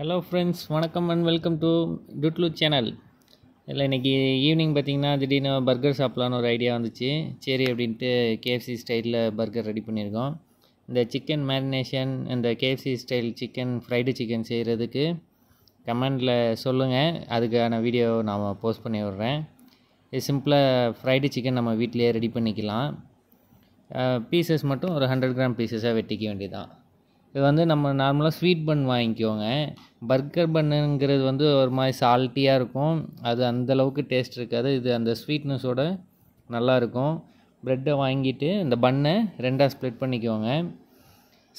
Hello friends, வணக்கம் and welcome to டுட்லு channel. இல்லை இன்றைக்கி ஈவினிங் பார்த்திங்கன்னா திடீர்னு பர்கர் சாப்பிட்லான்னு ஒரு ஐடியா வந்துச்சு. சரி அப்படின்ட்டு கேஎஃப்சி ஸ்டைலில் பர்கர் ரெடி பண்ணியிருக்கோம். இந்த சிக்கன் மேரினேஷன், இந்த KFC style chicken fried chicken செய்கிறதுக்கு கமெண்டில் சொல்லுங்கள். அதுக்கான வீடியோ நான் போஸ்ட் பண்ணி விட்றேன். இது சிம்பிளாக ஃப்ரைடு சிக்கன் நம்ம வீட்டிலேயே ரெடி பண்ணிக்கலாம். பீசஸ் மட்டும் ஒரு 100 கிராம் பீசஸாக வெட்டிக்க வேண்டியதான். இது வந்து நம்ம நார்மலாக ஸ்வீட் பன் வாங்கிக்கோங்க. பர்கர் பன்னுங்கிறது வந்து ஒரு மாதிரி சால்ட்டியாக இருக்கும், அது அந்தளவுக்கு டேஸ்ட் இருக்காது. இது அந்த ஸ்வீட்னஸோட நல்லாயிருக்கும். ப்ரெட்டை வாங்கிட்டு இந்த பன்னை ரெண்டாக ஸ்ப்ளிட் பண்ணிக்கோங்க.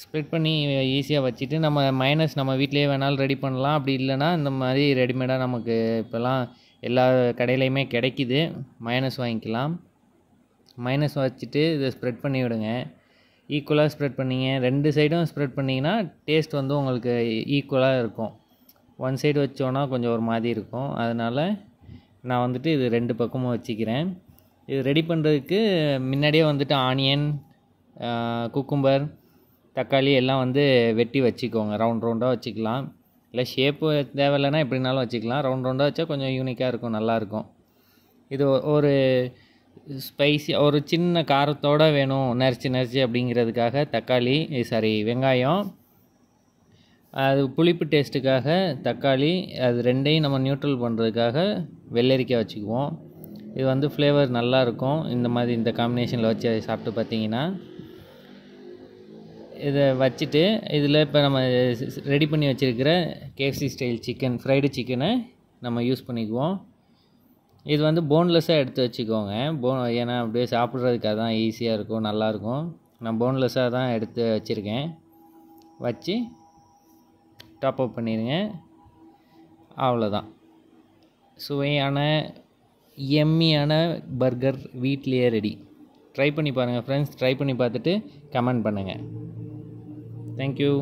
ஸ்ப்ளிட் பண்ணி ஈஸியாக வச்சுட்டு நம்ம மைனஸ் நம்ம வீட்டிலேயே வேணாலும் ரெடி பண்ணலாம். அப்படி இல்லைனா இந்த மாதிரி ரெடிமேடாக நமக்கு இப்போல்லாம் எல்லா கடையிலையுமே கிடைக்கிது, மைனஸ் வாங்கிக்கலாம். மைனஸ் வச்சுட்டு இதை ஸ்ப்ரெட் பண்ணி விடுங்க. ஈக்குவலாக ஸ்ப்ரெட் பண்ணிங்க, 2 சைடும் ஸ்ப்ரெட் பண்ணிங்கன்னா டேஸ்ட் வந்து உங்களுக்கு ஈக்குவலாக இருக்கும். ஒன் சைடு வச்சோன்னா கொஞ்சம் ஒரு மாதிரி இருக்கும். அதனால் நான் வந்துட்டு இது 2 பக்கமும் வச்சுக்கிறேன். இது ரெடி பண்ணுறதுக்கு முன்னாடியே வந்துட்டு ஆனியன், குக்கும்பர், தக்காளி எல்லாம் வந்து வெட்டி வச்சுக்கோங்க. ரவுண்டாக வச்சுக்கலாம். இல்லை ஷேப்பு தேவையில்லைன்னா எப்படினாலும் வச்சுக்கலாம். ரவுண்டாக வச்சா கொஞ்சம் யூனிக்காக இருக்கும், நல்லாயிருக்கும். இது ஒரு ஸ்பைசி, ஒரு சின்ன காரத்தோடு வேணும், நரிச்சு அப்படிங்கிறதுக்காக வெங்காயம், அது புளிப்பு டேஸ்ட்டுக்காக தக்காளி, அது ரெண்டையும் நம்ம நியூட்ரல் பண்ணுறதுக்காக வெள்ளரிக்காய் வச்சுக்குவோம். இது வந்து ஃப்ளேவர் நல்லாயிருக்கும். இந்த மாதிரி இந்த காம்பினேஷனில் வச்சு சாப்பிட்டு பார்த்தீங்கன்னா. இதை வச்சுட்டு இதில் இப்போ நம்ம ரெடி பண்ணி வச்சுருக்கிற கேஎஃப்சி ஸ்டைல் சிக்கன் ஃப்ரைடு சிக்கனை நம்ம யூஸ் பண்ணிக்குவோம். இது வந்து போன்லெஸ்ஸாக எடுத்து வச்சுக்கோங்க. ஏன்னா அப்படியே சாப்பிட்றதுக்காக தான் ஈஸியாக இருக்கும், நல்லாயிருக்கும். நான் போன்லெஸ்ஸாக தான் எடுத்து வச்சுருக்கேன். வச்சு டாப் அப் பண்ணிடுங்க. அவ்வளோதான். சுவையான எம்மியான பர்கர் வீட்லேயே ரெடி. ட்ரை பண்ணி பாருங்கள் ஃப்ரெண்ட்ஸ். ட்ரை பண்ணி பார்த்துட்டு கமெண்ட் பண்ணுங்கள். தேங்க்யூ.